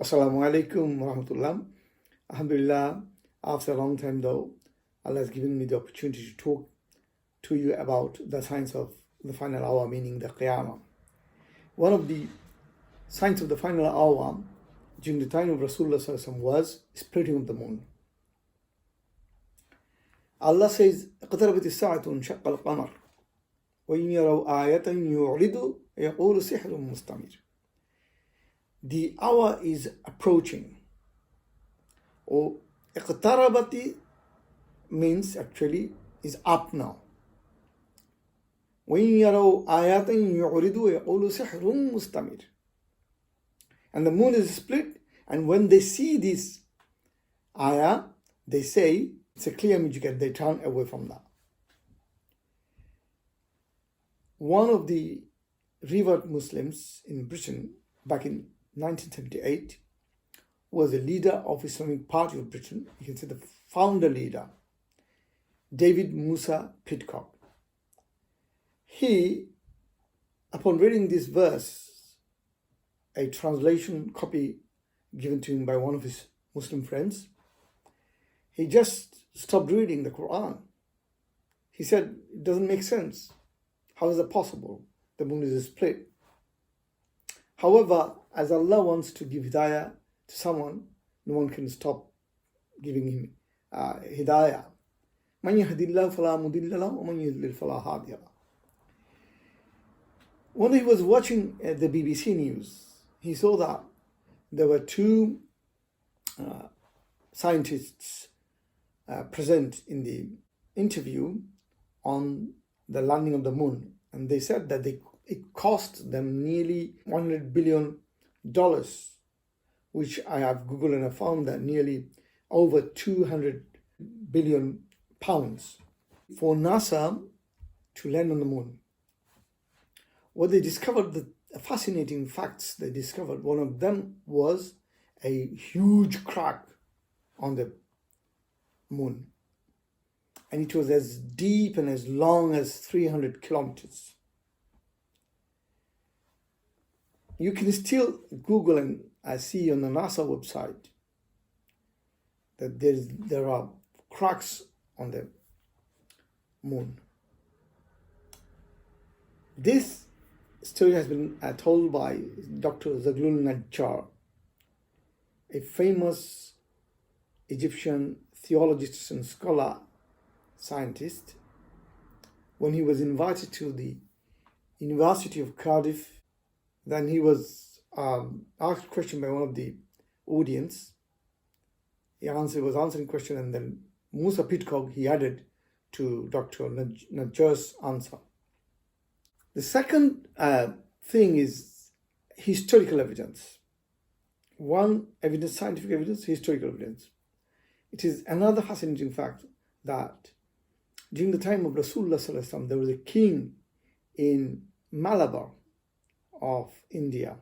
Assalamu alaikum wa rahmatullah. Alhamdulillah, after a long time though, Allah has given me the opportunity to talk to you about the signs of the final hour, meaning the Qiyamah. One of the signs of the final hour during the time of Rasulullah Sallallahu Alaihi Wasallam was splitting of the moon. Allah says, اقتربت الساعة وانشق القمر وإن يروا آية يعرضوا يقول سحر مستمر. The hour is approaching. Or اقتربت means actually is up now. وإن يروا آية يعرضوا يقول سحر مستمر. And the moon is split, and when they see this ayah, they say it's a clear mujizat, they turn away from that. One of the revered Muslims in Britain back in 1978 was the leader of Islamic Party of Britain. You can say the founder leader, David Musa Pidcock. He, upon reading this verse, a translation copy given to him by one of his Muslim friends, he just stopped reading the Quran. He said, it doesn't make sense. How is it possible? The moon is split. However, as Allah wants to give hidayah to someone, no one can stop giving him hidayah. مَنْ يَهْدِ اللَّهُ فَلَا مُضِلَّ لَهُ وَمَنْ يُضْلِلْ فَلَا هَادِيَ لَهُ. When he was watching the BBC News, he saw that there were two scientists present in the interview on the landing of the moon, and they said that it cost them nearly $100 billion, which I have Googled and I found that nearly over 200 billion pounds for NASA to land on the moon. What they discovered, the fascinating facts they discovered, one of them was a huge crack on the moon. And it was as deep and as long as 300 kilometers. You can still Google and I see on the NASA website that there are cracks on the moon. This story has been told by Dr. Zaghloul Najjar, a famous Egyptian theologist and scholar scientist, when he was invited to the University of Cardiff. Then he was asked a question by one of the audience. He was answering question, and then Musa Pidcock, he added to Dr. Najjar's answer. The second thing is historical evidence. One evidence, scientific evidence, historical evidence. It is another fascinating fact that during the time of Rasulullah Sallallahu Alaihi Wasallam, there was a king in Malabar of India.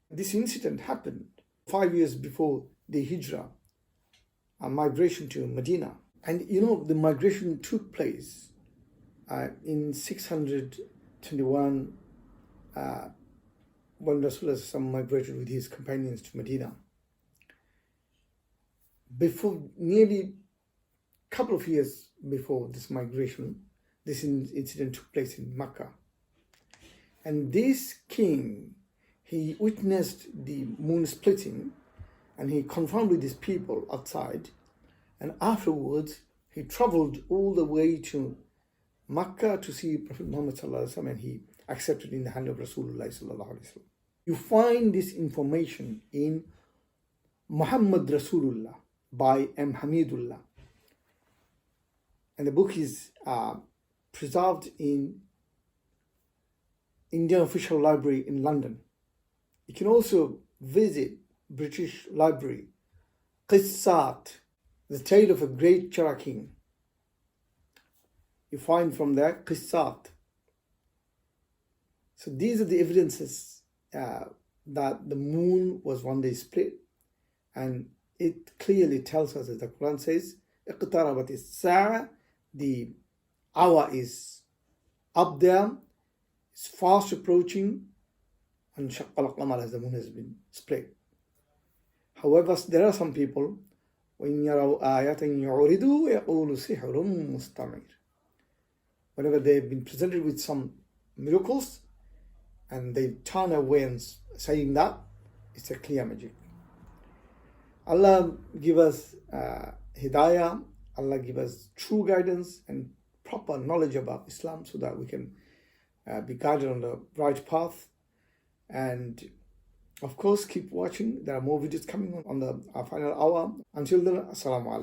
This incident happened 5 years before the Hijrah, a migration to Medina. And the migration took place in 621 when Rasulullah migrated with his companions to Medina. Before, nearly a couple of years before this migration, this incident took place in Mecca. And this king, he witnessed the moon splitting, and he confirmed with his people outside. And afterwards, he traveled all the way to Mecca to see Prophet Muhammad Sallallahu Alaihi Wasallam, and he accepted in the hand of Rasulullah Sallallahu Alaihi Wasallam. You find this information in Muhammad Rasulullah by M. Hamidullah. And the book is preserved in Indian Official Library in London. You can also visit British Library, Qissat, the tale of a great Chera king. You find from there Qissat. So these are the evidences that the moon was one day split, and it clearly tells us, as the Quran says, اقتربت الساعة, the hour is up there, it's fast approaching, and شق القمر, as the moon has been split. However, there are some people, وَإِنْ يَرَوْا آيَةً يُعْرِضُوا وَيَقُولُوا سِحْرٌ مُسْتَمِرٌ. Whenever they've been presented with some miracles, and they turn away and saying that it's a clear magic. Allah give us hidayah, Allah give us true guidance and proper knowledge about Islam so that we can be guided on the right path. And of course, keep watching. There are more videos coming on the final hour. Until then, Assalamu alaikum.